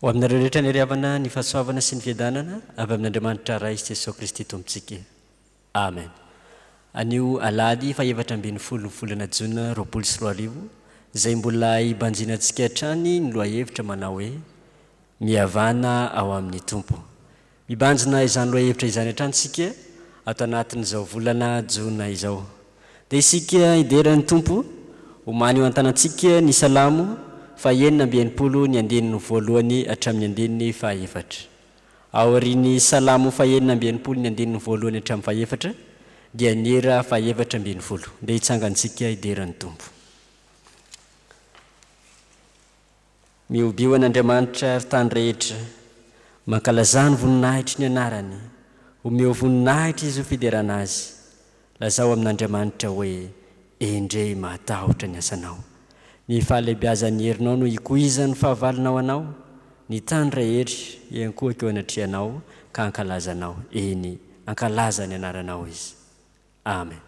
Ho aminareo rehetra ny ariavana ny fahasoavana sy ny fiadanana avy amin'Andriamanitra Ray sy Jesosy Kristy Tompontsika. Amen. Anio Alahady fa 7 volana Jona 2024 izay mbola ibanjinantsika hatrany ny lohahevitra manao hoe Mihavàna ao amin'ny Tompo. Mibanjina izany lohahevitra izany hatransika ato anatin'izao volana Jona izao. Dia isika ideran'ny Tompo homany eo an-tanantsika ny salamo fa 9:20 ny andininy voalohany hatramin'ny andininy fahaefatra. Aorian'ny salamo fa 9:20 ny andininy voalohany hatramin'ny fahaefatra dia ny era fa 7:20. Dia hitsangantsika ideran'ny Tompo. Miobio an'Andriamanitra tany rehetra, mankalazany voninahitry ny anarany, omeo voninahitra izy ho fiderana azy. Lazao amin'Andriamanitra hoe endre matahotra ny asanao. Ny fahalebiazan'ny herinao no ikoizany fahavalonao anao, ny tany rehetra iankohaka eo anatrianao ka ankalazanao. Eny, ankalaza ny anaranao izy. Amen.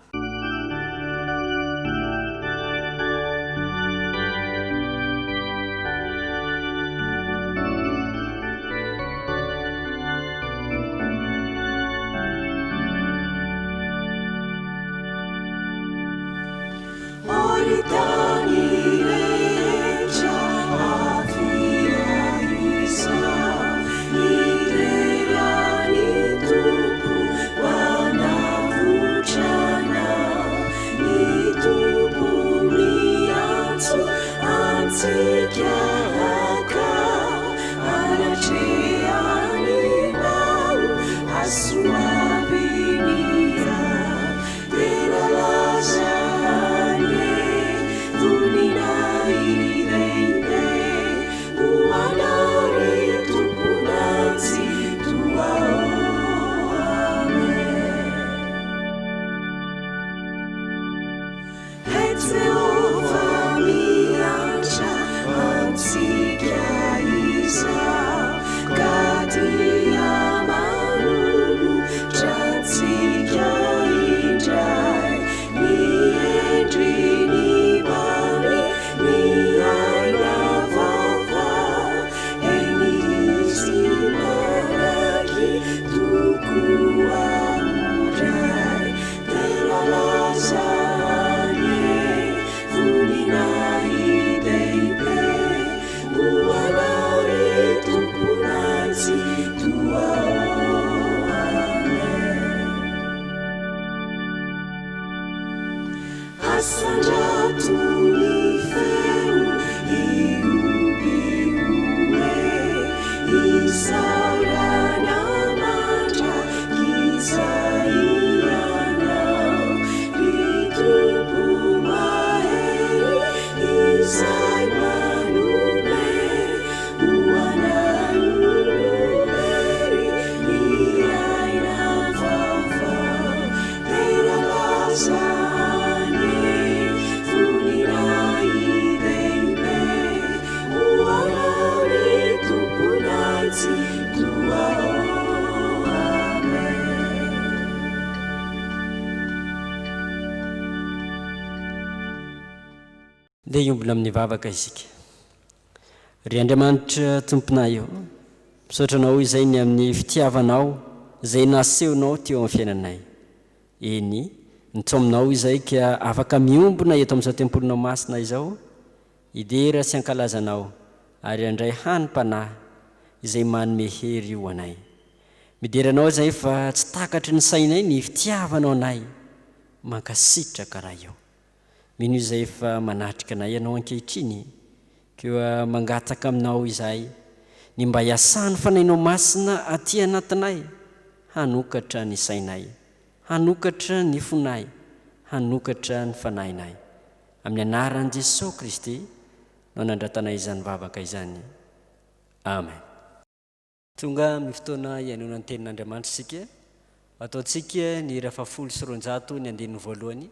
Dia iombona amin'ny vavaka isika. Ry Andriamanitra Tomponay eo, misaotranao izay ny amin'ny fitiavanao izay nasehonao teo amin'ny fiainanay. Eny, nitsominao izay ka afaka miombona eto amin'izao tempolinao masina izao, idera sy ankalazanao ary andray hany-panahy izay manome hery ho anay. Mideranao izay fa tsy takatry ny sainay ny fitiavanao anay, mankasitraka raha eo. Mino izay fa manatrika anay ianao ankehitriny, keo mangataka aminao izay ny mba hiasany fanainao masina aty anatinay, hanokatra ny sainay, hanokatra ny fonay, hanokatra ny fanahinay. Amin'ny anaran'i Jesosy Kristy no nandratanay izany vavaka izany. Amen. Tonga amin'ny fotoana ihainoana ny tenin'Andriamanitra isika, ataontsika ny hira 100 ny andininy voalohany.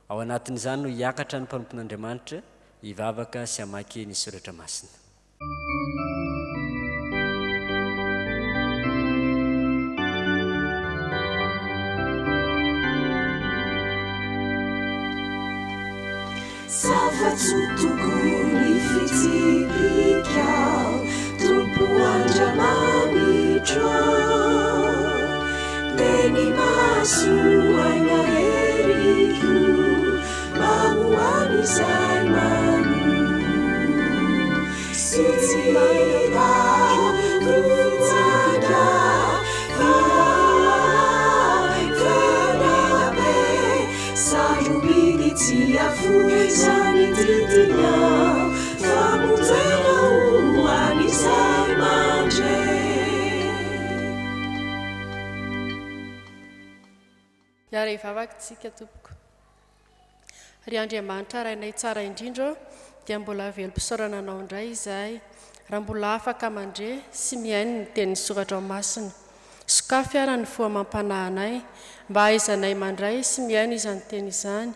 Ao anatin'izany no hiakatra ny mpanompon'Andriamanitra hivavaka sy hamaky ny soratra masina. Safa-tokony fitipika Tompo suaina heriku mamuani saimanu sitsira tuada farabe salubiditiafu sanititina famutena uani saimanje. Yara ivavakintsika tompoko. Ry Andriamanitra rainay tsara indrindra dia mbola velom-pisaorana anao indray izahay. Raha mbola afaka mandre sy mihaino ny tenin'ny soratra ao masina. Sokafy ara ny foamam-panahinay mba hahaizanay mandray sy mihaino izany teny izany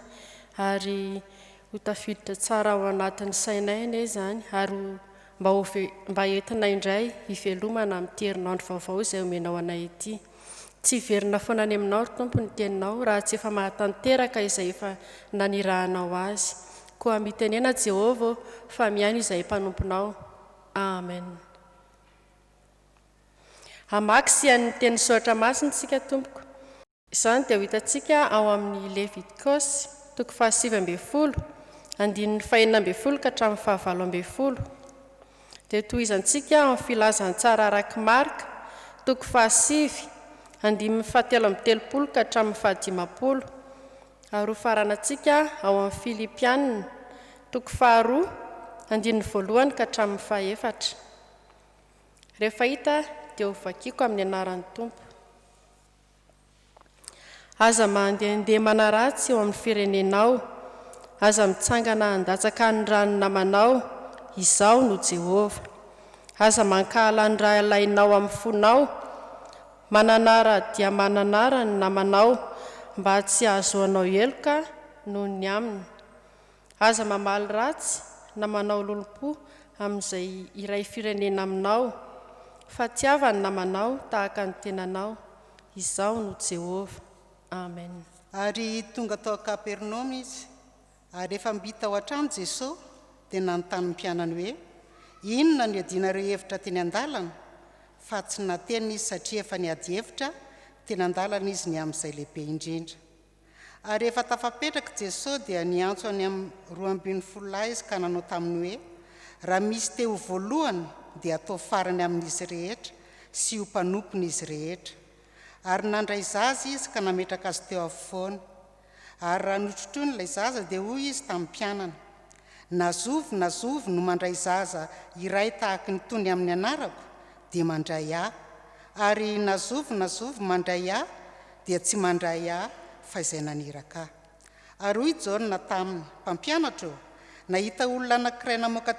ary ho tafiditra tsara ao anatin'ny sainay ane izany ary mba entinay indray hivelomana amin'ny herinandro vaovao izay omenao anay ity. Tsy verina foana any aminao Tompo ny teninao raha tsy efa mahatanteraka izay efa nanirahanao azy. Koa mitenena Jehovah fa mihaino izay mpanomponao. Amen. Hamaky sy an'ny teny soratra masina tsika Tompoko. Izany dia ho hitantsika ao amin'ny Levitikosy 7:20 andininy 4:40 ka hatramin'ny 5:20. Dia tohizantsika amin'ny filazantsara araka Marka 7 andininy 7:30 ka hatramin'ny 5:50. Ary ho faranantsika ao amin'ny Filipianina 2 andininy 1 ka hatramin'ny 4. Rehefa hita dia ho vakiako amin'ny anaran'ny Tompo. Aza mandehandeha manaratsy eo amin'ny firenenao, aza mitsangana handatsaka ny rano namanao, izao no Jehovah. Aza mankahala ny raha ilainao amin'ny fonao, mananara dia mananara ny namanao mba tsy ahazoanao eloka noho ny aminy. Aza mamaly ratsy na manao lolompo amin'izay iray firenena aminao, fa tiava ny namanao tahaka ny tenanao, izao no Jehovah. Amen. Ary tonga tao Kapernaoma izy, ary efa mbita ao an-trano Jesosy dia nanontany ny mpianany hoe inona ny adianareo hevitra teny an-dalana, fa tsy nateny izy satria efa niady hevitra teny an-dalana izy ny amin'izay lehibe indrindra. Ary efa tafapetraka Jesosy dia niantso any amin'ny 12 lahy izy ka nanao taminy hoe raha misy teo voalohany dia atao farany amin'izy rehetra sy ho mpanompony izy rehetra. Ary nandray zaza izy ka nametraka azy teo afovoany. Ary raha notrotroiny ilay zaza dia hoy izy tamin'ny mpianana, nazovy no mandray zaza iray tahaka ny tony amin'ny anarako dia mandray ahy, ary nazovy mandray ahy dia tsy mandray ahy fa izay naniraka ahy. Ary hoy Jona taminy, mpampianatra eo, nahita olona anankiray namoaka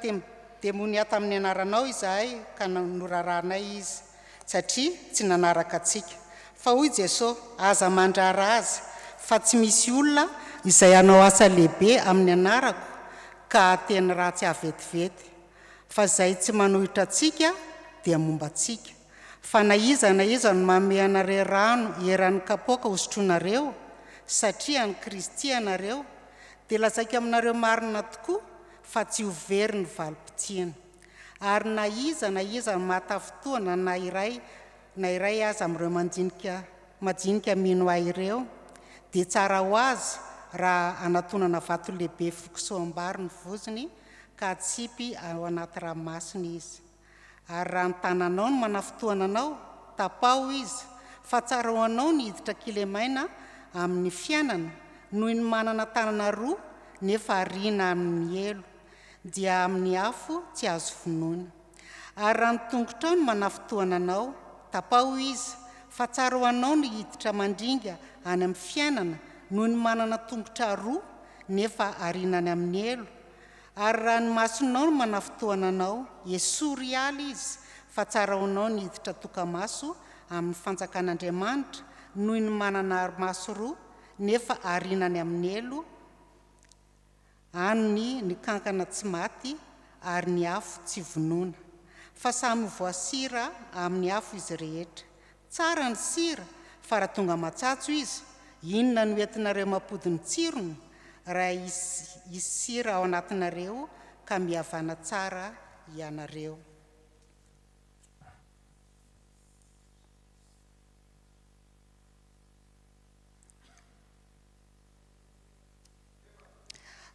demony ato amin'ny anaranao izahay ka norarahnay izy satria tsy nanaraka antsika. Fa hoy Jesosy, aza mandrara azy, fa tsy misy olona izay hanao asa lehibe amin'ny anarako ka teny ratsy avetivety. Fa izay tsy manohitra antsika dia momba antsika. Fa na iza no manome anareo rano eran'ny kapoaka hosotroanareo satria ny Kristy anareo, dia lazaiko aminareo marina tokoa fa tsy ho very ny valim-potiana. Ary na iza no mahatafotoana na iray aza amin'ireo majinika mino ahy ireo, dia tsara ho azy raha anatonana vato lehibe fokosoam-bary ny vozony ka atsipy ao anaty ranomasina izy. Ary raha ny tananao no manafotoana anao, tapao izy, fa tsara ho anao ny hiditra kilemaina amin'ny fiainana noho ny manana tanana roa nefa ariana amin'ny elo, dia amin'ny afo tsy azo finoana. Ary raha ny tongotrao no manafotoana anao, tapao izy, fa tsara ho anao ny hiditra mandringa any amin'ny fiainana noho ny manana tongotra roa nefa arinany amin'ny elo. Ary raha ny masonao no manafotoana anao, esory aly izy, fa tsara ho anao ny hiditra tokamaso amin'ny fanjakan'Andriamanitra noho ny manana maso roa nefa arinany amin'ny elo, any ny kankana tsy maty ary ny afo tsy vonoana. Fa samy voasira amin'ny afo izy rehetra. Tsara ny sira, fa raha tonga matsatso izy, inona no entinareo mampody ny tsirony raha isy sira ao anatinareo ka mihavàna tsara ianareo.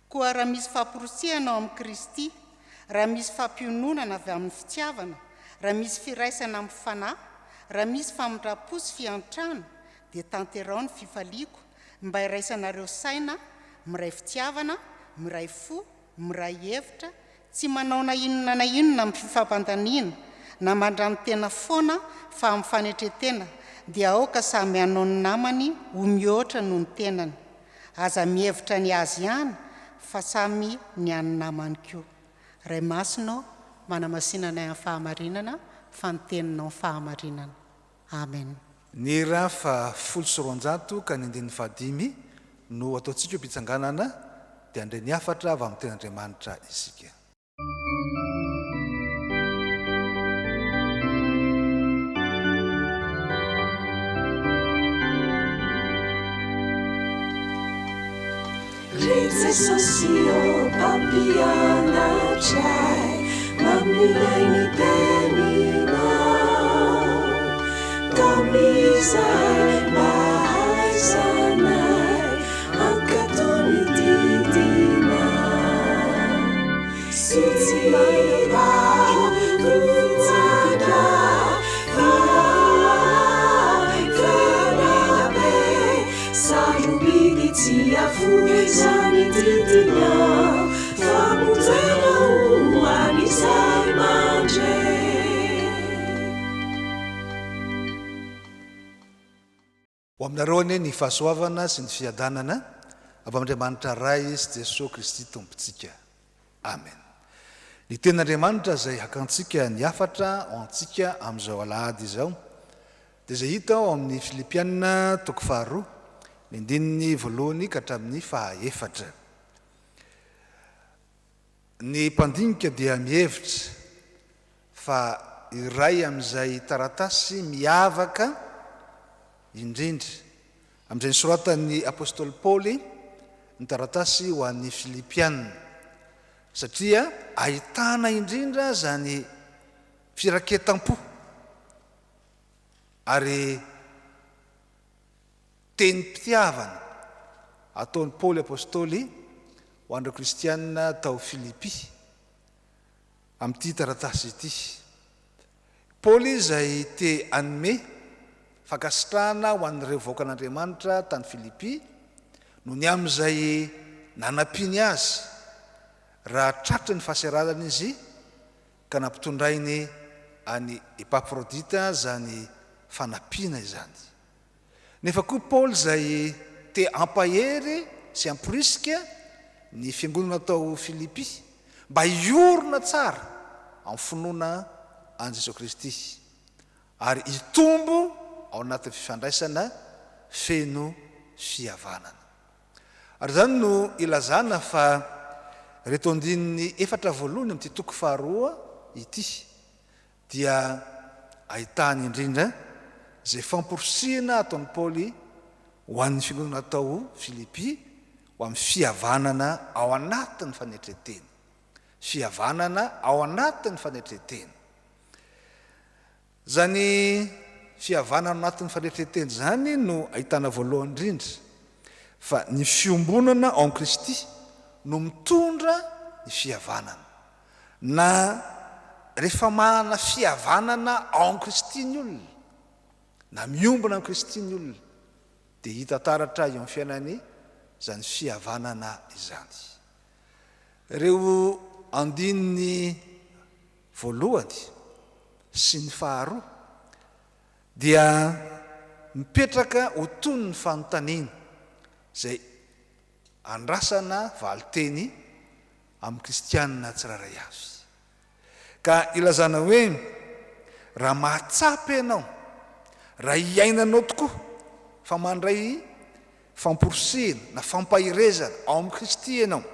koa raha misy famporosiana ao amin'ny Kristy, raha misy fampiononana avy amin'ny fitiavana, raha misy firaisana amin'ny fanahy, raha misy famindra-po sy fiantrana, dia tanterao ny fifaliako mba iraisanareo saina, miray fitiavana, miray fo, miray hevitra, tsy manao na inona amin'ny fifampandaniana, na mandrano tena foana fa amin'ny fanetretena, dia aoka samy hanao ny namany ho mihoatra noho ny tenany. Aza mihevitra ny azy ihany fa samy ny any namany koa. Ray masinao manamasinana amin'ny fahamarinana fa ny teninao fahamarinana. Amen. Ny raha fa 19 ka 95 no ataontsika mpitsanganana dia andre ny afatra avy amin'ny ten'Andriamanitra isika. Jesosio papiana trai mamilai ni tenina tomizai mahaisanai ankatoni didina sitsira tutsada vai verabe sarubidi tiafu zani didina famutena uanisai manje. Ho aminareo anie ny fahasoavana sy ny fiadanana avy amin'Andriamanitra ray sy Jesosy Kristy tompontsika. Amen. Ny ten'Andriamanitra izay hakantsika ny afatra ao antsika amin'izao alahady izao dia izay hita ao amin'ny Filipianina 2 ny 1 ka hatramin'ny 4. Ny mpandinika dia mihevitra fa iray amin'izay taratasy miavaka indrindra amin'izay nisoratan'ny apôstôly Paoly ny taratasy ho an'ny Filipianina, satria ahitana indrindra zany firaketam-po ary teny mpitiavana ataon'ny Paoly apôstôly ho andreo kristianina tao Filipi amin'ity taratasy ity. Paoly izay te anome fakasitrahana ho an'ireo vahoakan'Andriamanitra tany Filipi no ny amin'izay nanapiny azy raha tratra ny fahaseradana izy ka nampitondrainy any Epaprodita zany fanampiana izany. Nefa koa Paoly izay te ampahery sy amporisika ny fiangonana tao Filipi mba iorona tsara amin'ny finoana an Jesosy Kristy ary itombo ao anatin'ny fifandraisana feno fihavanana. Ary zany no ilazana fa reto andininy 4 voalohany amin'ity 2 ity dia ahitany indrindra zay famporosiana ataon'ny Paoly ho an'ny fiangonana tao Filipi ho amin'ny fihavanana ao anatin'ny fanetretena. Fihavanana ao anatin'ny fanetretena. Zany fihavanana ao anatin'ny fanetretena zany no ahitana voalohany indrindra fa ny fiombonana ao amin'ny Kristy no mitondra ny fihavanana. Na rehefa manana fihavanana ao amin'ny Kristy ny olona, na miombona amin'ny Kristy ny olona, dia hita taratra eo amin'ny fiainany zany fihavanana izany. Ireo andininy voalohany sy ny 2 dia mipetraka ho toy ny fanontaniana izay andrasana valiteny amin'ny kristianina tsiraray avy. Ka ilazana hoe raha mahatsapy ianao, raha iainanao tokoa fa mandray famporosena na fampahirezana ao amin'ny Kristy ianao,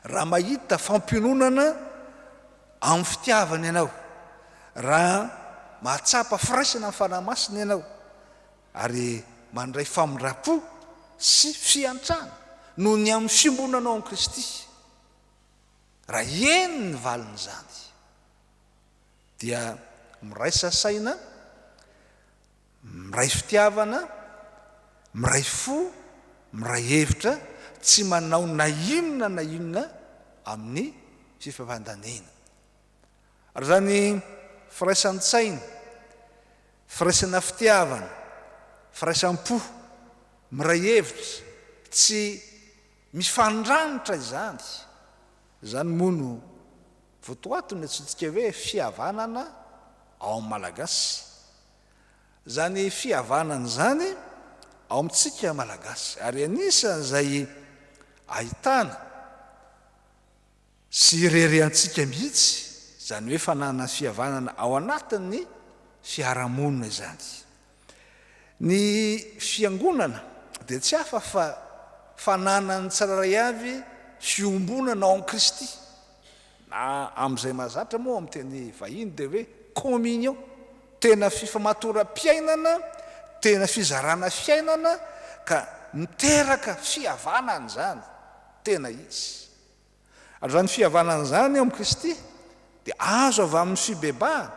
raha mahita fampiononana amin'ny fitiavana ianao, raha mahatsapa firaisana amin'ny fanahy masina ianao, ary mandray famindra-po sy fiantrana noho ny amin'ny fiombonanao amin'ny Kristy, raha eny ny valiny zany dia miray sasaina, miray fitiavana, miray fo, miray hevitra, tsy manao na inona amin'ny fifampandanena. Ary zany firaisan-tsaina, firaisana fitiavana, firaisan-po, miray hevitra, tsy mifandranitra izany. Zany moa no votoatony atsotsika hoe fihavanana ao amin'ny malagasy. Zany fihavanana zany ao amintsika malagasy, ary anisan'izay ahitana sy rerentsika mihitsy, zany hoe fanana fihavanana ao anatin'ny fiarahamonina izany. Ny fiangonana dia tsy hafa fa fananany tsiraray avy fiombonana ao amin'ny Kristy, na amin'izay mahazatra moa amin'ny teny vahiny dia hoe communion, tena fifamatoram-piainana, tena fizarana fiainana, ka miteraka fihavanana zany tena izy. Ary zany fihavanana zany ao amin'ny Kristy dia azo avy amin'ny fibebahana,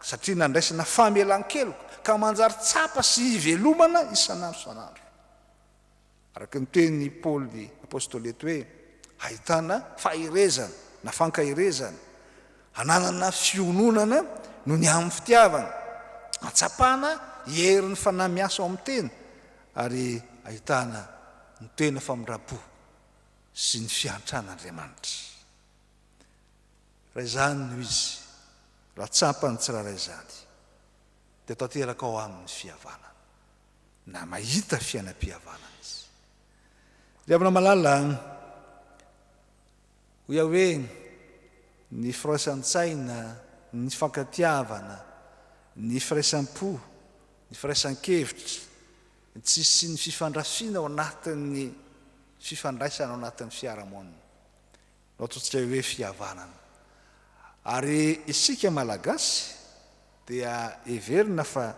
satria nandraisana famelan-keloko ka manjary tsapa sy hivelomana isanandro. Araka ny teny Paoly apôstôlety hoe ahitana fahirezana na fankahirezana, hananana fiononana no ny amin'ny fitiavana, atsapana herin'ny fanahy miasa ao amin'ny tena, ary ahitana ny tena famindram-po sy ny fiantran'Andriamanitra. Raha izany no izy, raha tsapany tsiraray zany, dia tanteraka ao amin'ny fihavanana, na mahita fiainam-pihavanana izy. Dia avana malala ho iaho hoe ny firaisan-tsaina, ny fankatiavana, ny firaisan-po, ny firaisan-kevitra, tsy ny fifandrafiana ao anatin'ny fifandraisana ao anatin'ny fiarahamonina, no ataontsika hoe fihavanana. Ary isika malagasy dia heverina fa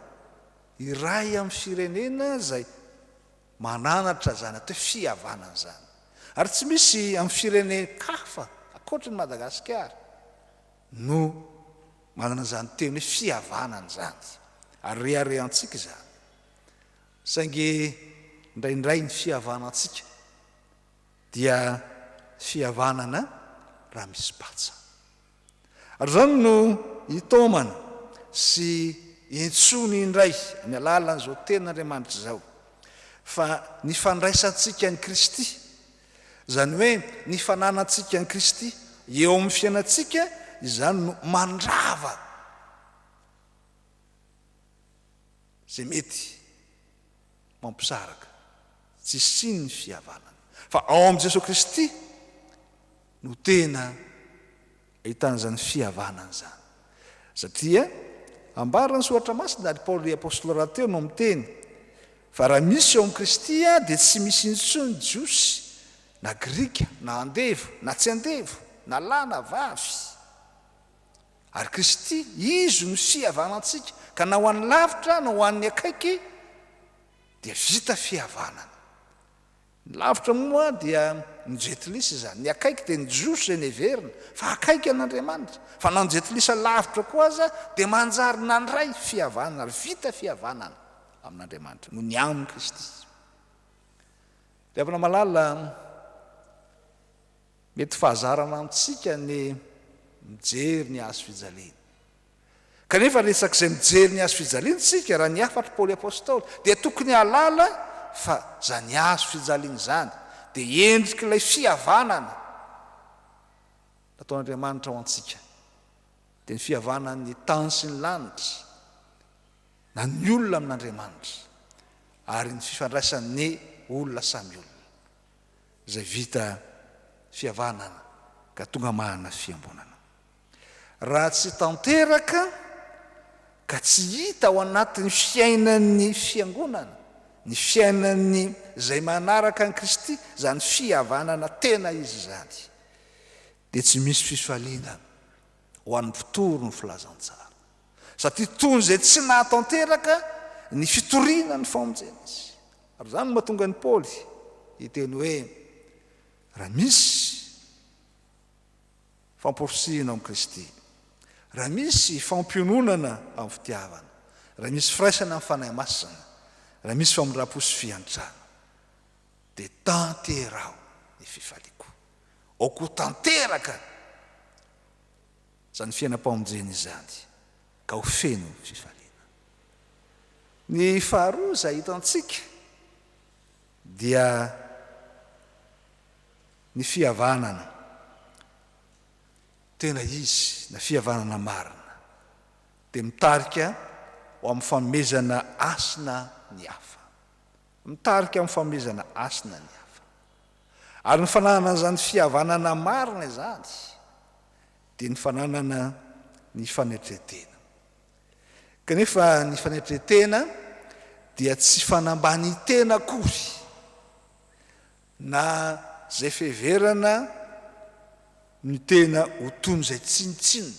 iray amin'ny firenena zay mananatra zany atao hoe fihavanana zany. Ary tsy misy amin'ny firenen-kafa ankoatry ny Madagasikara no manana zany teny hoe fihavanana zany, ary reharehantsika zany. Saingy indraindray ny fihavanantsika dia fihavanana raha misy patsa. Ary zany no hitomana sy intsony indray ny alalan'izao ten'Andriamanitra zao, fa ny fandraisantsika ny Kristy, zany hoe ny fananantsika ny Kristy eo amin'ny fiainantsika, izany no mandrava zay mety mampisaraka tsy siny ny fihavanana. Fa ao amin'ny Jesosy Kristy no tena ahitana zany fihavanana zany. Satria ambarany soratra masina ary Paoly apôstôly raha teo no miteny fa raha misy eo amin'ny Kristy dia tsy misy intsony jiosy na grika na andevo na tsy andevo na lahy na vavy, ary Kristy izy no fihavanantsika, ka na ho an'ny lavitra na ho an'ny akaiky dia vita fihavanana. Ny lavitra moa dia mijetolisa zany, ny akaiky dia ny jiosy zay ny heverina fa akaiky an'Andriamanitra, fa na nijetolisa lavitra koa aza dia manjary nandray fihavanana, ary vita fihavanana amin'Andriamanitra no ny amin'ny Kristy. Dia avana malala mety fahazarana amintsika ny mijery ny azo fijaliana, kanefa resak'izay mijery ny azo fijaliana tsika raha ny afatra Paoly apôstôly dia tokony halala fa zany azo fijaliana zany dia endrika ilay fihavanana nataon'Andriamanitra ho antsika, dia ny fihavanany tany sy ny lanitra na ny olona amin'Andriamanitra, ary ny fifandraisan'ny olona samy olona zay vita fihavanana ka tonga mahana fiambonana. Raha tsy tanteraka ka tsy hita ao anatin'ny fiainan'ny fiangonana, ny fiainan'ny zay manaraka ny Kristy, zany fihavanana tena izy zany, dia tsy misy fifaliana ho an'ny mpitoro ny filazantsara, satria tony zay tsy nahatanteraka ny fitoriana ny famonjena izy. Ary zany mahatonga ny Paoly hiteny hoe raha misy famporisiana amin'ny Kristy, raha misy fampiononana amin'ny fitiavana, raha misy firaisana amin'ny fanahy masina, raha misy famindram-po sy fiantrana, dia tanterao ny fifaliako aoko tanteraka zany fiainam-pamonjeny izany ka ho feno fifaliana. Ny faharoa zay hitantsika dia ny fihavanana tena izy na fihavanana marina dia mitarika ho amin'ny fanomezana asina ny hafa, mitarika amin'ny fanomezana asina ny hafa. Ary ny fananana zany fihavanana marina izany dia ny fananana ny faneitretena. Kanefa ny faneitretena dia tsy fanambany tena akory na zay fiheverana ny tena ho tony zay tsinitsiny,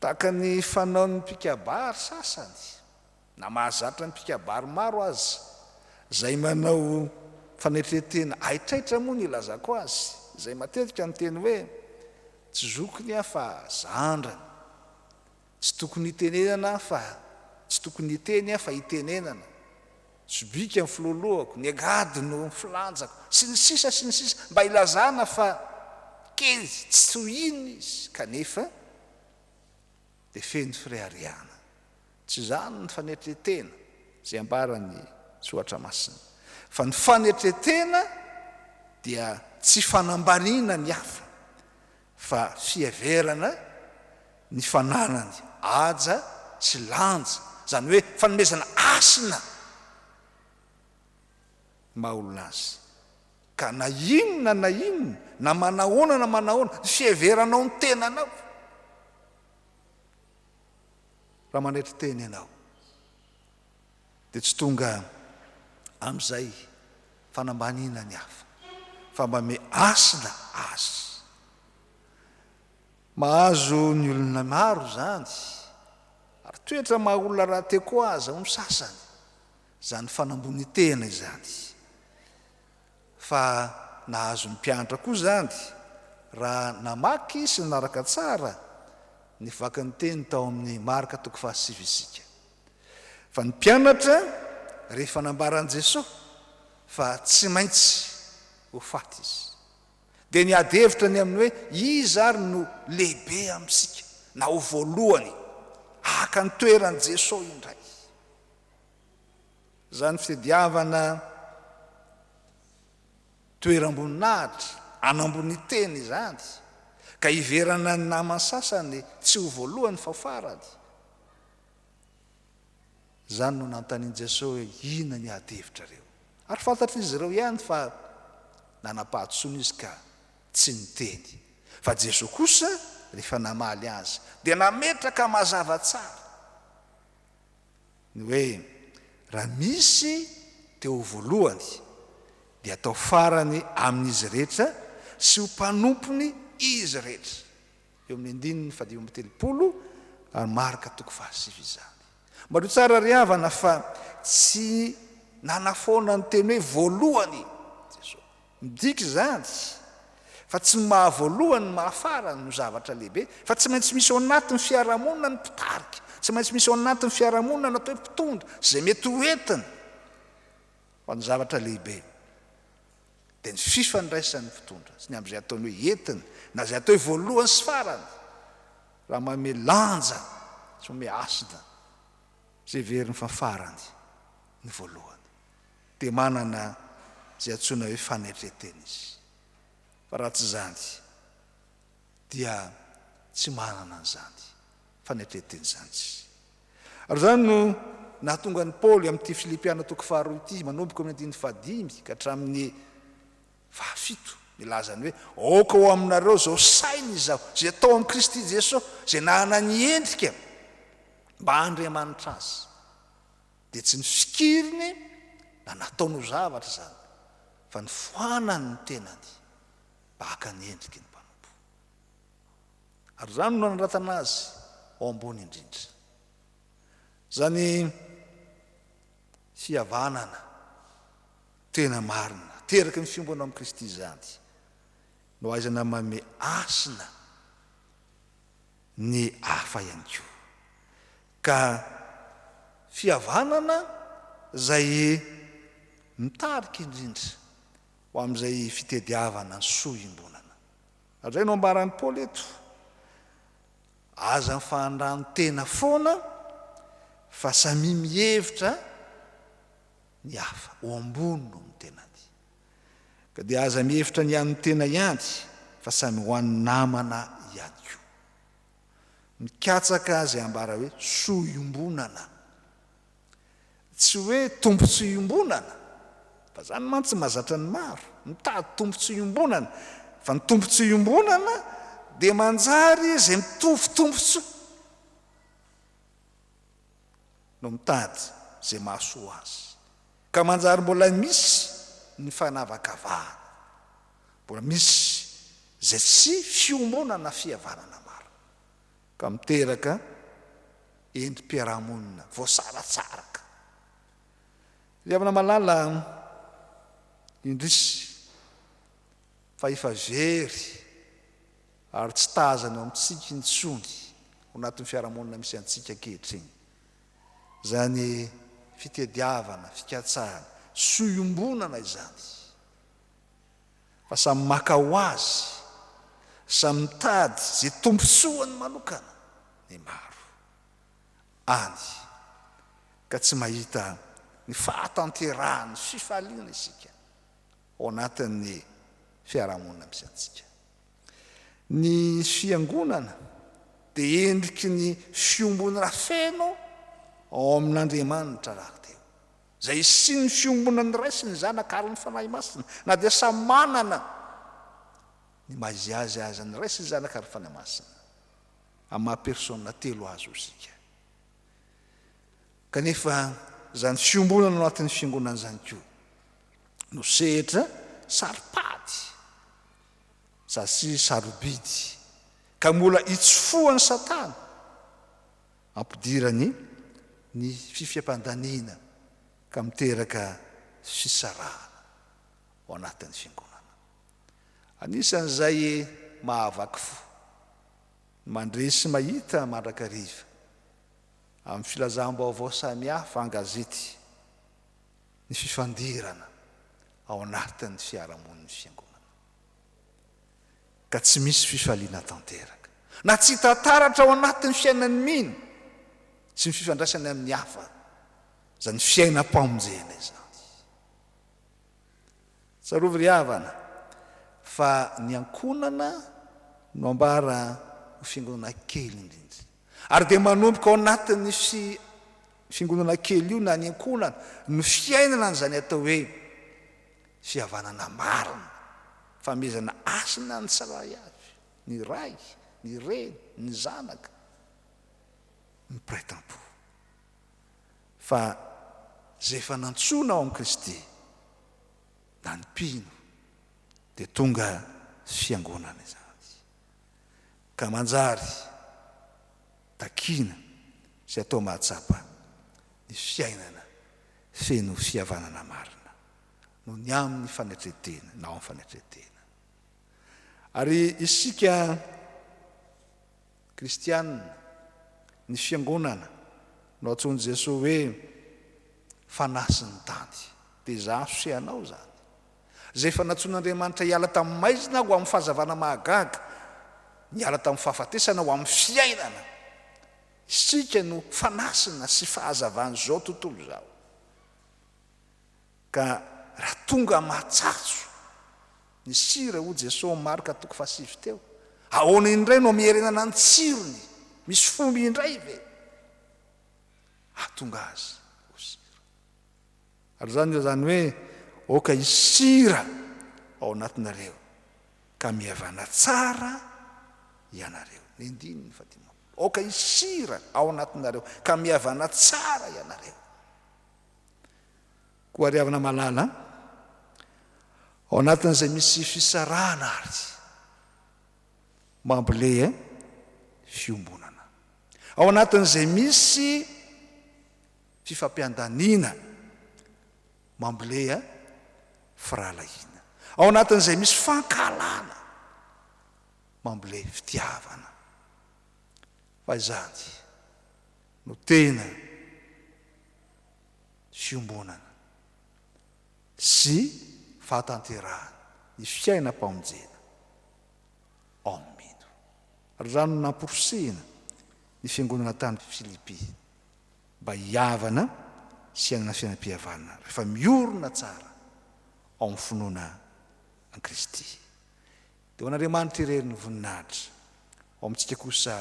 tahaka ny fanaon'ny mpikabary sasany na mahazatra ny mpikabary maro azy zay manao faneitretena aitraitra moa ny ilazako azy, zay matetika miteny hoe tsy zokony fa zandrany, tsy tokony hitenenana fa tsy tokony hiteny fa hitenenana, tsy bika ny filoloako, ny agady no filanjako, sy ny sisa mba ilazana fa kely tsy tohiny izy. Kanefa dia feno firehariana, tsy zany ny faneitretena zay ambarany Soatra Masina, fa ny faneitretena dia tsy fanambarina ny hafa fa fiheverana ny fananany aja sy lanja, zany hoe fanomezana asina mahaolona azy. Ka na inona na inona na manahoana na manahoana ny fiheveranao ny tenanao raha maneitretena ianao dia tsy tonga amin'izay fanambanina ny hafa fa mba me asina azy. Mahazo ny olona maro zany ary toetra mahaolona raha te koa azy ao sasany zany fanambony tena izany, fa nahazo ny mpianatra koa zany raha namaky sy naraka tsara ny vakany teny tao amin'ny Marka 7:9, fa ny mpianatra rehefa nambaran Jesosy fa tsy maintsy ho faty izy dia niady hevitra ny amin'ny hoe izy ary no lehibe amintsika na ho voalohany aka ny toeran' Jesosy indray. Zany fitadiavana toeram-boninahitra anambony teny izany ka hiverana ny namany sasany tsy ho voalohany fa ho farany. Zany no nanontanian Jesosy hoe inona ny ady hevitra reo, ary fantatra izy ireo ihany fa nanam-pahatsoana izy ka tsy niteny. Fa Jesosy kosa rehefa namaly azy dia nametraka mazava tsara ny hoe raha misy teo voalohany dia atao farany amin'izy rehetra sy ho mpanompony izy rehetra. Eo amin'ny 9:30 ary Marka 7:7 izany. Mario tsara ry havana fa tsy nanafoana ny teny hoe voalohany Jesosy, midika zany fa tsy mahavoalohany mahafarany no zavatra lehibe, fa tsy maintsy misy ao anatin'ny fiarahamonina ny mpitarika, tsy maintsy misy ao anatin'ny fiarahamonina natao hoe mpitondra zay mety ho entiny fa ny zavatra lehibe dia ny fifandraisan'ny mpitondra sy ny amin'izay ataony hoe entiny na zay atao hoe voalohany sy farany raha mame lanja sy mame asina zay veriny fa farany ny voalohany dia manana zay antsoina hoe faneitretena izy. Fa raha tsy zany dia tsy manana an'izany faneitretena zany tsy. Ary zany no nahatonga ny Paoly amin'ity Filipiana 2:2 ity manomboka amin'ny 5 ka hatramin'ny 7 milazany hoe aoka ho aminareo zao sainy izaho zay atao amin'ny Kristy Jesosy zay nahana ny endrika mba handriamanitra azy dia tsy ny fikiriny na nataonao zavatra zany fa ny foanany ny tenany mba haka ny endriky ny mpanompo. Ary zany no nanoratana azy ao ambony indrindra zany fihavanana tena marina teraka ny fiombana amin'ny Kristy zany no aizana mame asina ny hafa ihany koa, ka fihavanana zay mitarika indrindra ho amin'izay fitediavana ny soa imbonana. Azay no ambaran'ny Paoly eto, aza mifandrano tena foana fa samy mihevitra ny hafa ho ambony no ny tenany, ka dia aza mihevitra ny an'ny tena ihany fa samy ho an'ny namana ihany koa. Mikatsaka zay ambara hoe soa iombonana, tsy hoe tompontso iombonana, fa zany mantsy mahazatra ny maro mitady tompontso iombonana, fa ny tompontso iombonana dia manjary zay mitovy tompontso no mitady zay mahasoa azy, ka manjary mbola misy ny fanavakavahana, mbola misy zay tsy fiombonana fihavanana maro, ka miteraka endrim-piarahamonina voasaratsaraka. Riavana malala indrisy fa efa very ary tsy tazana amintsika intsony ho anatin'ny fiarahamonina misy antsika ankehitriny, zany fitediavana, fikatsahana, soiombonana izany, fa samy maka ho azy, samy mitady zay tompontsoany manokana ny maro any, ka tsy mahita ny fahatanterahany fifaliana isika ao anatin'ny fiarahamonina misy antsika. Ny fiangonana dia endriky ny fiombonana feno ao amin'Andriamanitra raha teo, zay sy ny fiombonany raisy ny zanaka ary ny fanahy masina, na dia samy manana ny maizy azy ny raisy ny zanaka ary fanahy masina amin'ny maha-persona telo azo isika. Kanefa zany fiombonana ao anatin'ny fiangonana zany koa no sehatra saripady zasy sarobidy, ka mbola itsofoany Satana ampidirany ny fifiam-pandaniana ka miteraka fisarahana ao anatin'ny fiangonana. Anisan'izay mahavaky fo mandresy mahita mandrakariva amin'ny filazam-baovao samihafa an-gazety ny fifandirana ao anatin'ny fiarahamoniny fiangonana, ka tsy misy fifaliana tanteraka na tsy tantaratra ao anatin'ny fiainany mino sy ny fifandraisany amin'ny hafa, zany fiainam-pamonjena izany. Tsarovy ry havana fa ny ankonana no ambara ho fiangonana kely indrindra, ary dia manomboka ao anatin'ny fiangonana kely io na ny ankonana no fiainana n'izany atao hoe fihavanana marina, famezana asina ny tsaray avy, ny ray, ny reny, ny zanaka, ny mpiray tampo, fa zay efa nantsona ao amin'i Kristy na ny mpino dia tonga fiangonana izany, ka manjary takina sy atao mahatsapa ny fiainana feno fihavanana marina no ny amin'ny fanetretena na ao amin'ny fanetretena. Ary isika kristianina, ny fiangonana no antsoin'i Jesosy hoe fanasin'ny tany, dia za sosehanao zany zay efa natsoin'Andriamanitra hiala tamin'ny maizina ho amin'ny fahazavana mahagaga, niala tamin'ny fahafatesana ho amin'ny fiainana, isika no fanasina sy fahazavana zao tontolo zao. Ka raha tonga mahatsatso ny sira ho Jesosy marika toko fasivy teo, ahoana indray no mierenana ny tsirony, misy fomba indray ve atonga azy ho sira. Ary zany hoe oka isira ao anatinareo ka mihavana tsara ianareo, ny andininy Fatima, oka isira ao anatinareo ka mihavana tsara ianareo. Koa ry havana malala ao anatin'izay misy fisarahana ary mambolea fiombonana, ao anatin'izay misy fifampiandanina mambolea firalahina, ao anatin'izay misy fankalana mambolea fitiavana, fa izany no tena fiombonana sy fahatanterahana ny fiainam-pamonjena ao amin'ny mino rano namporosehina ny fiangonana tany Filipi mba hiavana sy anana fiainam-pihavanana rehefa miorona tsara ao amin'ny finoana an Kristy. Dia ho an'Andriamanitra ireny voninahitra ao amintsika kosa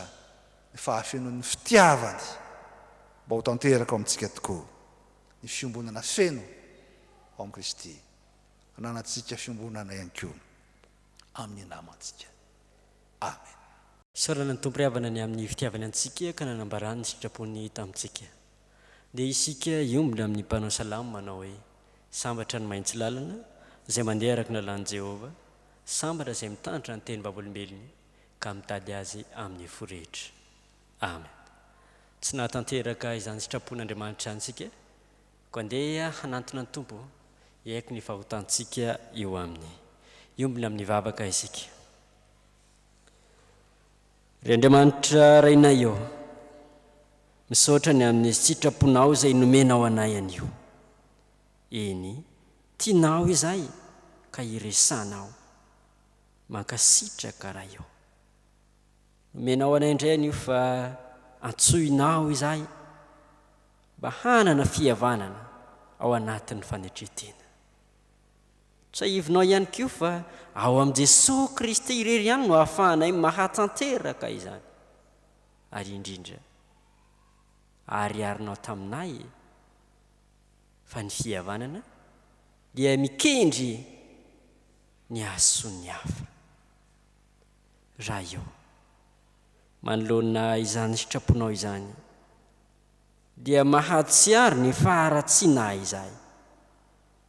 ny fahafenoan'ny fitiavany mba ho tanteraka ao amintsika tokoa ny fiombonana feno ao amin'ny Kristy, ananatsika fiombonana ihany koa amin'ny namantsika. Amen. Saorana ny Tompo ry havana ny amin'ny fitiavany antsika ka nanambarany ny sitrapony tamintsika. Dia isika iombona amin'ny mpanao salamo manao hoe sambatra ny maintsy lalana izay mandeha araka ny lalan'i Jehovah, sambatra izay mitandritra ny teny vavolombelony ka mitady azy amin'ny forehetra. Amen. Tsy nahatanteraka izany sitrapon'Andriamanitra antsika ko andeha hanantona ny Tompo hiaiky ny fahotantsika eo aminy. Iombona amin'ny vavaka isika. Ry Andriamanitra rainay eo, misaotra ny amin'ny sitraponao izay nomenao anay anio. Eny, tianao izay ka iresanao mankasitraka raha eo. Nomenao anay indray anio fa antsoinao izay mba hanana fihavanana ao anatin'ny fanetretena. Tsahivinao ihany koa fa ao amin'i Jesosy Kristy irery ihany no ahafahanay mahatanteraka izany. Ary indrindra ariarinao taminay fa ny fihavanana dia mikendry ny ason'ny hafa. Raha eo manoloana izany sitraponao izany dia mahatsiaro ny faharatsiana izay,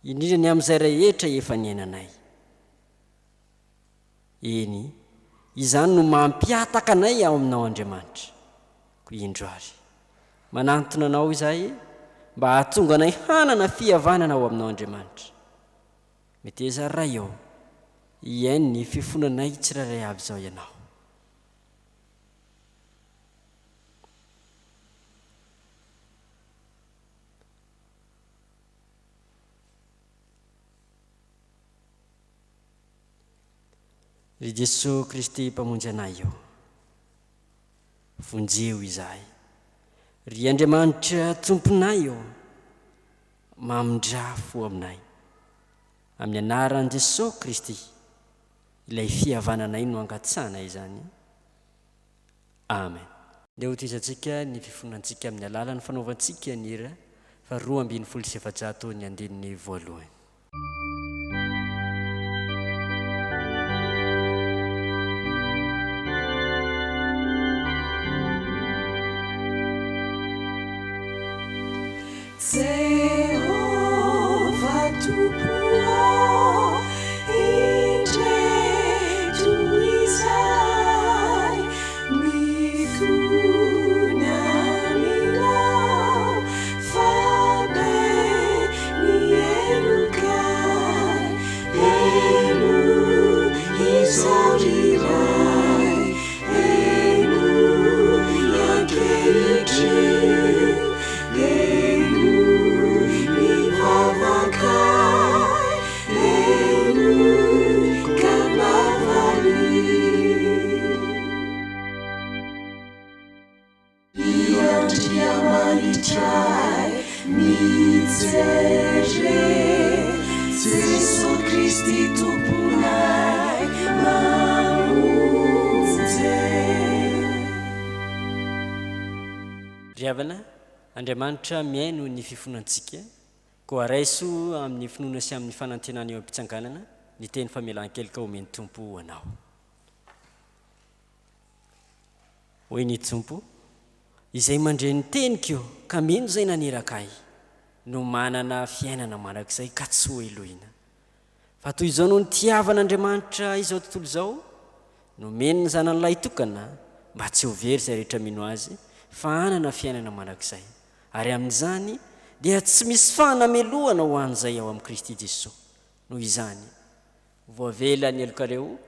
indrindra ny amin'izay rehetra efa niainanay. Eny, izany no mampiataka anay ao aminao Andriamanitra. Ko indroary manantona anao izay mba hahatonga anay hanana fihavanana ao aminao Andriamanitra. Meteza raha eo iainy ny fifonanay tsirairay avy izao ianao. Ry Jesosy Kristy mpamonjy anay eo, vonjeo izahay. Ry Andriamanitra tomponay eo, mamondrafo aminay. Amin'ny anaran'i Jesosy Kristy, ilay fihavananay no angatsana izany. Amen. Dia ho tizantsika ny fifonantsika amin'ny alalan'ny fanaovantsika ny hira fa 2:700 ny andininy voalohany. Jehovah Tompo, indreto izay mikonanao fa be mielokay, elo izao riray, elo ankehitriny. Jesosy Kristy tomponay mamonjy. Ry havana, Andriamanitra miaino ny fifonantsika, ko araiso amin'ny finoana sy amin'ny fanantenana eo am-pitsanganana ny teny famelan-kely ka omeny Tompo anao. Hoy ny Tompo, izay mandre ny teniko ka mino izay nanerakay no manana fiainana manakizay ka tsy ho elohina. Fa toy izao no nitiavan'Andriamanitra izao tontolo izao, no meno ny zanan'ilay tokana mba tsy ho very izay rehetra mino azy fa hanana fiainana manakizay. Ary amin'izany dia tsy misy fanamelohana ho an'izay ao amin'ny Kristy Jesosy. Noho izany voavela ny elokareo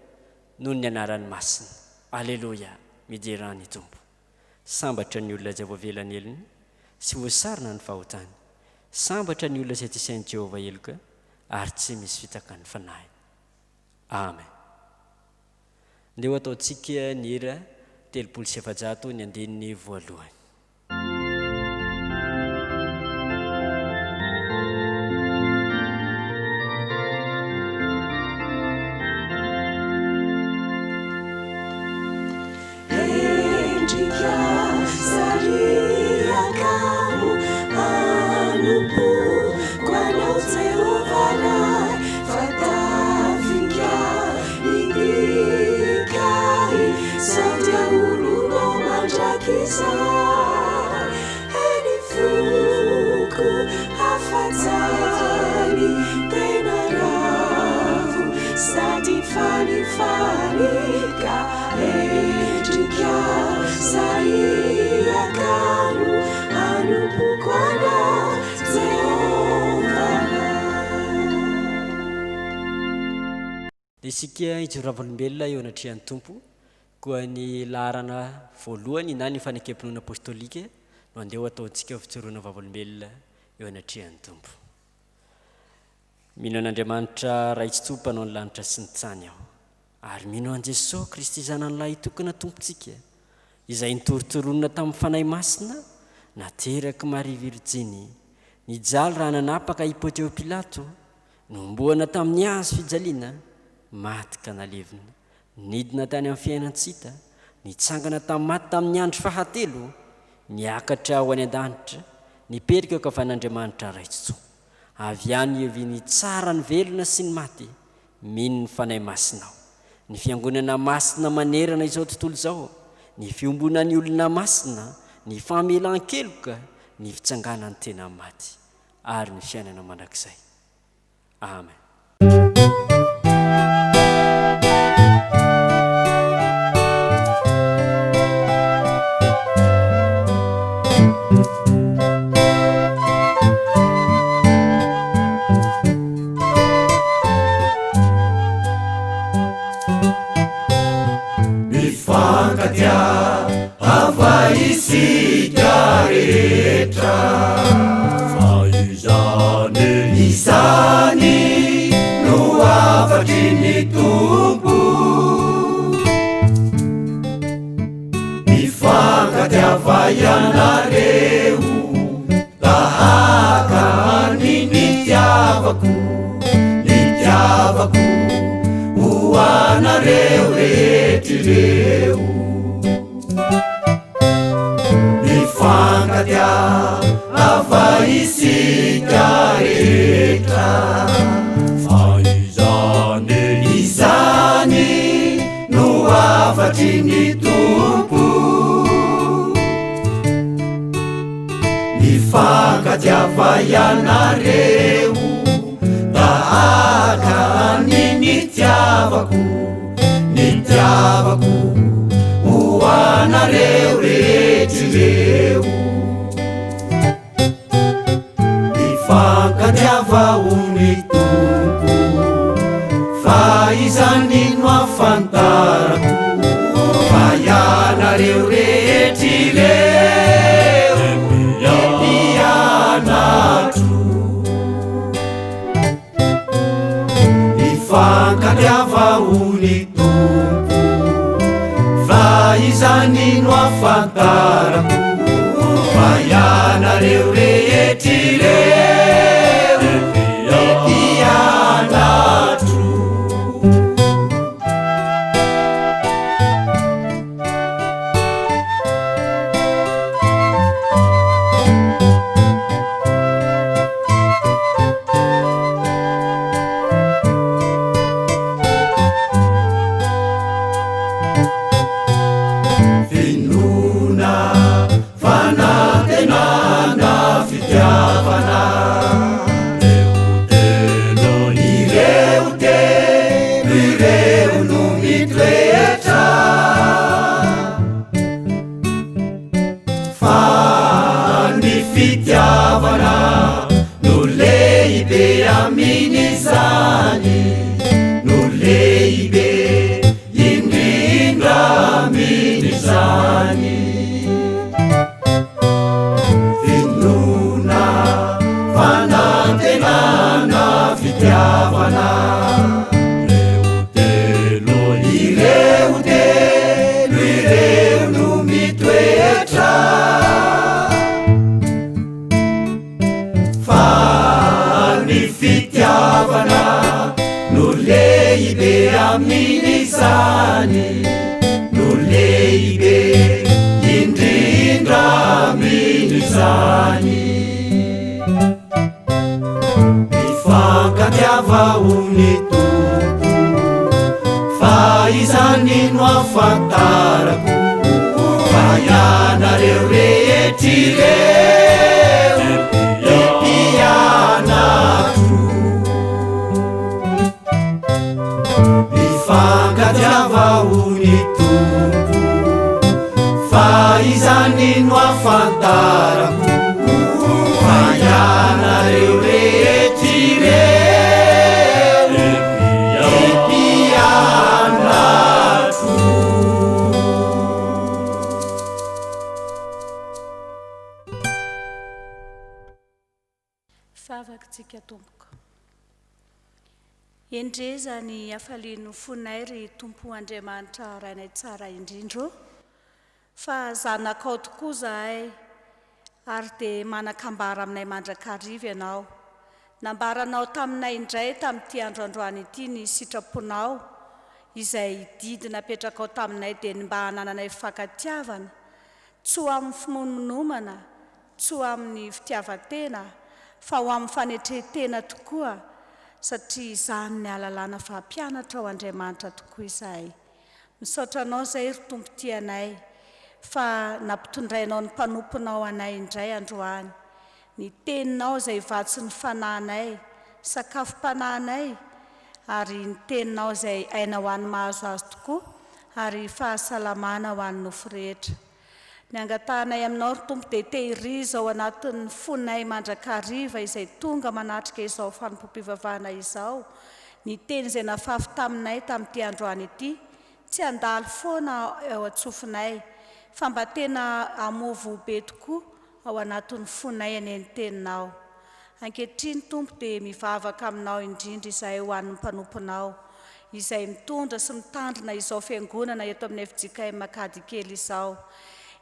noho ny anarany masina. Alleluia, mijerany Tompo. Sambatra ny olona izay voavela ny elony sy voasarina ny fahotany. Sambatra ny olona izay tsy sain'i Jehovah eloka ary tsy misy fitaka ny fanahy. Amen. Ndeo ataontsika ny hira 300 ny andininy voalohany. Isika ijorava-olombelona eo anatrehan'ny Tompo koa ny laharana voalohany na ny fanekemponona apôstôlika no andeha ataontsika fitsoroana vava-olombelona eo anatrehan'ny Tompo. Mino an'Andriamanitra ray tsy tompo anao ny lanitra sy ny tsany aho, ary mino an Jesosy Kristy zanan'lahy tokana tompontsika izay nitoritoronona tamin'ny fanahy masina nateraka Maria Virjiny, nijaly raha nanapaka hipoteo Pilato, nomboana tamin'ny hazo fijaliana, maty ka nalevina, nidina tany amin'ny fiainantsita, nitsangana tamin'ny maty tamin'ny andro fahatelo, niakatra ho any an-danitra, nipetrika eo kavan'Andriamanitra ray tsy tompo. Avy any ioviny tsara ny velona sy ny maty, mino ny fanahy masinao. Ny fiangonana masina manerana izao tontolo izao, ny fiombona ny olona masina, ny famelan-keloka, ny fitsanganany tena maty, ary ny fiainana mandrakizay. Amen. Isany no afatry ny Tompo, mifankatiava ianareo tahaka ny nitiavako ho anareo rehetrareo. Mifankatiava isika rehetra, fa izany no afatry ny Tompo, mifankatiava ianareo tahaka ny nitiavako ho anareo rehetrareo. Mifankatiava ny Tompo, fa izany no afantarako, fa ianareo rehetrareo mianatro. Mifankatiava ny Tompo, fa izany no afantarako, fa ianareo rehetrareo mianatro. Fitiavana afantarako fa ianareo rehetr'ireo mpianatro mifankatiavahony tompo fa izany no afantarako fa ianareo rehetr'ireo mpianatro. Favakantsika tompoko. Endreza ny afalian'ny fonay ry Tompo Andriamanitra rainay tsara indrindro fa zanakao tokoa zahay ary dia manakambara aminay mandrakariva ianao. Nambaranao taminay indray tamin'ity androandroany ity ny sitraponao izay didy napetrakao taminay dia mba hanananay fifankatiavana tsy ho amin'ny fimonomomana, tsy ho amin'ny fitiavan-tena fa ho amin'ny fanetretena tokoa satria izany ny alalàna fa mpianatra ao Andriamanitra tokoa izahay. Misaotra anao izay ry Tompo tianay fa nampitondrainao ny mpanomponao anay indray androany. Ny teninao izay vatsy ny fanahinay, sakafom-panahinay ary ny teninao izay aina ho an'ny mahazoazo tokoa ary fahasalamana ho an'ny nofo rehetra. Ny angatahanay aminao ry Tompo dia tehiriza ao anatin'ny fonay mandrakariva izay tonga manatrika izao fanompoam-pivavahana izao. Ny teny izay nafafy taminay tamin'ity androany ity tsy handalo foana ao antsofinay fa mba tena amovo be tokoa ao anatin'ny fonay any teninao. Ankehitriny Tompo dia mivavaka aminao indrindra izahay ho an'ny mpanomponao izay mitondra sy mitandrina izao fiangonana eto amin'ny FJKM ANKADIKELY izao.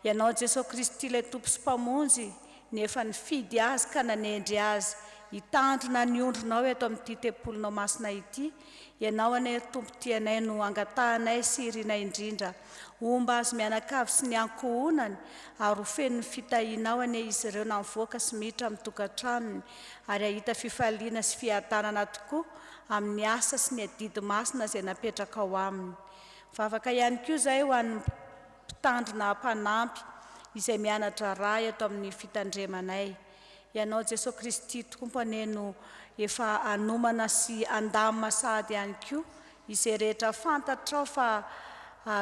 Ianao Jesosy Kristy ilay Tompo sy mpamonjy nefa nifidy azy ka nanendry azy hitandrina ny ondronao eto amin'ity tempolinao masina ity. Ianao anie Tompo tianay no angatahanay sy irinay indrindra omba azy mianakavy sy ny ankohonany ary ho feno ny fitahinao anie izy ireo na mivoaka sy miditra amin'ny tokantranony ary ahita fifaliana sy fiadanana tokoa amin'ny asa sy ny adidy masina izay napetraka ao aminy. Vavaka ihany koa izay ho an'ny mpitandrina mpanampy izay mianatra raha eto amin'ny fitandremanay. Ianao Jesosy Kristy Tompo anie no efa anomana sy andamina sahady ihany koa izay rehetra fantatrao fa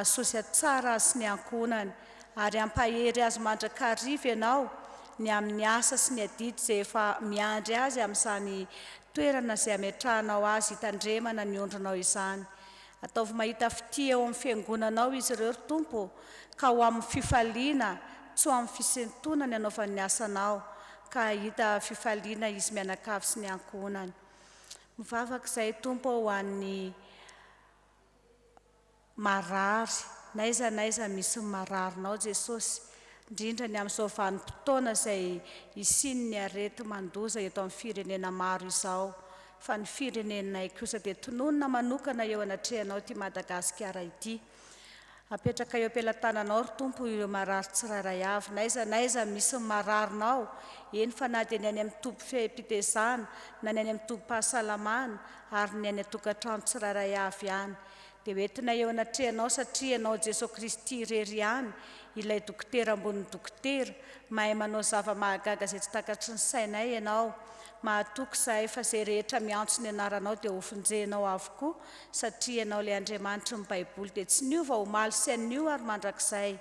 sosy tsara sy ny ankonany ary ampahery azy mandrakariva ianao ny amin'ny asa sy ny adidy izay efa miandry azy amin'izany toerana izay ametrahanao azy hitandremana ny ondronao izany. Ataovy mahita fity eo amin'ny fiangonanao izy ireo ry Tompo ka ho amin'ny fifaliana tsy ho amin'ny fisentonany anaovany ny asanao ka hita fifaliana izy mianakavy sy ny ankohonany. Mivavaka izay Tompo ho an'ny marary naiza misy mararinao Jesosy indrindra ny amin'izao vanim-potoana izay isiny ny arety mandoza eto amin'ny firenena maro izao fa ny firenenay kosa dia tononona manokana eo anatrehanao ty Madagasikara ity. Apetraka eo am-pelantananao ry Tompo ireo marary tsirairay avy naiza misy mararinao eny fa na dia ny any amin'ny tobo feham-pitezana na ny any amin'ny tobo-pahasalamana ary ny any atokantrano tsirairay avy ihany dia hoentina eo anatrehanao satria ianao Jesosy Kristy irery ihany ilay dokotera ambony dokotera mahay manao zava-mahagaga izay tsy takatry ny sainay ianao. Mahatoky izahay fa izay rehetra miantso ny anaranao dia hofinjenao avokoa satria ianao ilay Andriamanitra ny Baiboly dia tsy niova omaly sy anio ary mandrakizay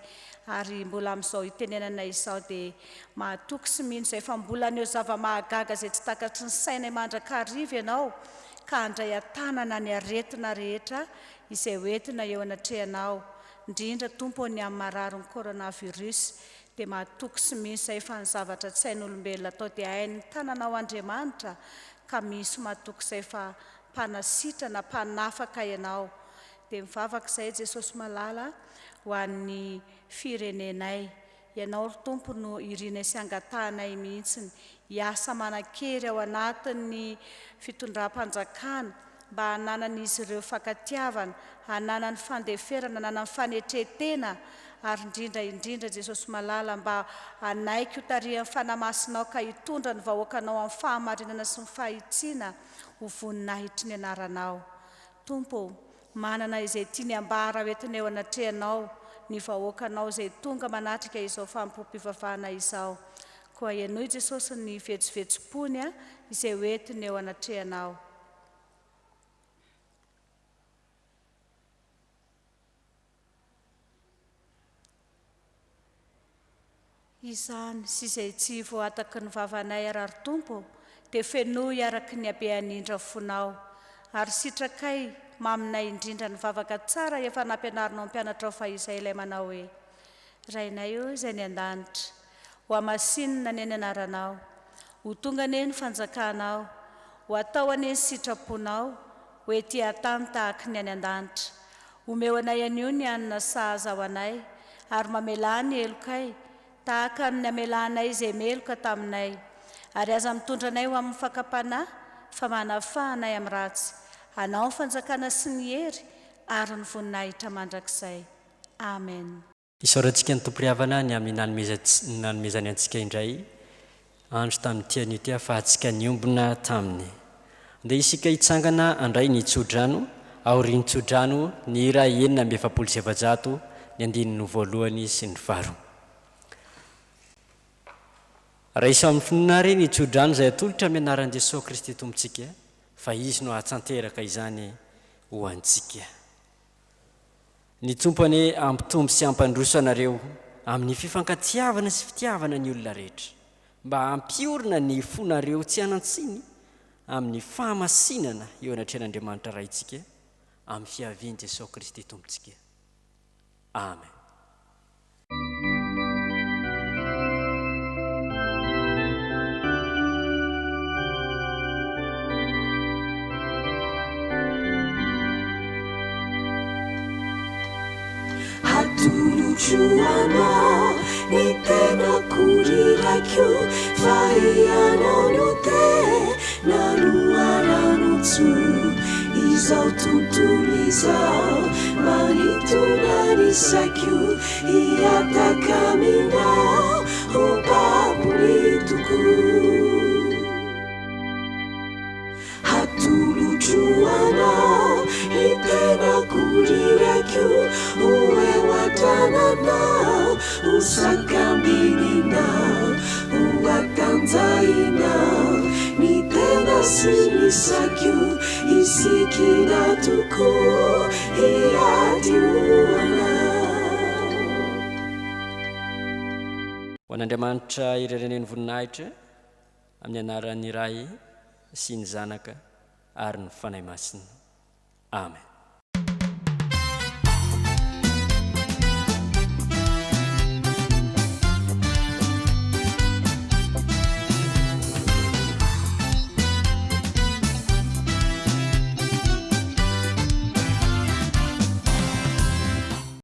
ary mbola amin'izao itenenana izao dia mahatoky sy mino izay fa mbola aneo zava-mahagaga izay tsy takatry ny sainay mandrakariva ianao ka handray atanana ny aretina rehetra izay hoentina eo anatrehanao indrindra Tompo ny amin'ny marariny coronavirus dia mahatoky sy misy izay fa ny zavatra tsy hain'olombelona atao dia hain'ny tananao Andriamanitra ka misy mahatoky izay fa mpanasitrana mpanafaka ianao. Dia mivavaka izay Jesosy malala ho an'ny firenenay. Ianao ry Tompo no irinay sy angatahanay mihitsiny hiasa manan-kery ao anatin'ny fitondram-panjakana mba hananan'izy ireo fankatiavana, hananany fandeferana, hananany fanetretena ary indrindra Jesosy malala mba hanaiky ho tarihan'ny fanamasinao ka hitondra ny vahoakanao amin'ny fahamarinana sy ny fahitsiana ho voninahitry ny anaranao. Tompo, manana izay tiany ambara hoentiny eo anatrehanao ny vahoakanao izay tonga manatrika izao fampom-pivavahana izao. Koa ianoy Jesosy ny vetsovetsom-pony izay hoentiny eo anatrehanao. Izany sy izay tsy voataky ny vavanay arary Tompo dia fenoy araky ny habean'indra fonao ary sitrakay maminay indrindra ny vavaka tsara efa nampianarinao mpianatra ao fa izay ilay manao hoe: Rainay io izay ny an-danitra, ho amasinina ny anaranao, ho tonga ane ny fanjakanao, ho atao ane ny sitraponao, ho ety an-tany tahaka ny any an-danitra. Omeo anay anio ny anina sahaza ho anay ary mamelà ny elokay tahaka ny amelanay izay meloka taminay, ary aza mitondra anay ho amin'ny fakapanahy fa manafahanay amin'ny ratsy. Anao ny fanjakana sy ny hery ary ny voninahitra mandrakizay. Amen. Isaorantsika ny tompo-ry-havana ny amin'ny nanomezany antsika indray andro tamin'ny tian'io tia fa atsika niombona taminy. Dia isika hitsangana andray ny tsodrano aoriany tsodrano ny ira 9:700 ny andininy voalohany sy ny faro. Raha isa amin'ny fininary ny tsodrano izay atolotra amin'ny anaran'i Jesosy Kristy tompontsika fa izy no atsanteraka izany ho antsika. Ny tompony ampitombo sy ampandroso anareo amin'ny fifankatiavana sy fitiavana ny olona rehetra, mba ampiorina ny fonareo tsy anantsiny amin'ny fahamasinana eo anatrehan'Andriamanitra ray itsika amin'ny fiavian'i Jesosy Kristy tompontsika. Amen. Tuluchuana ni tena kuriraki fa ianao no tena loharanotso izao tontolo izao manitona ny sakio hiataka aminao ho babony tokoa. Hatuluchuanao ni tena kuriraki uewatananao usakambininao uwatanzainao ni tena sinisakio isikina tokoa hiadiuanao. Ho an'Andriamanitra irereneny voninahitra amin'ny anaran'ny Ray sy ny Zanaka ary ny fanahy masina. Amen.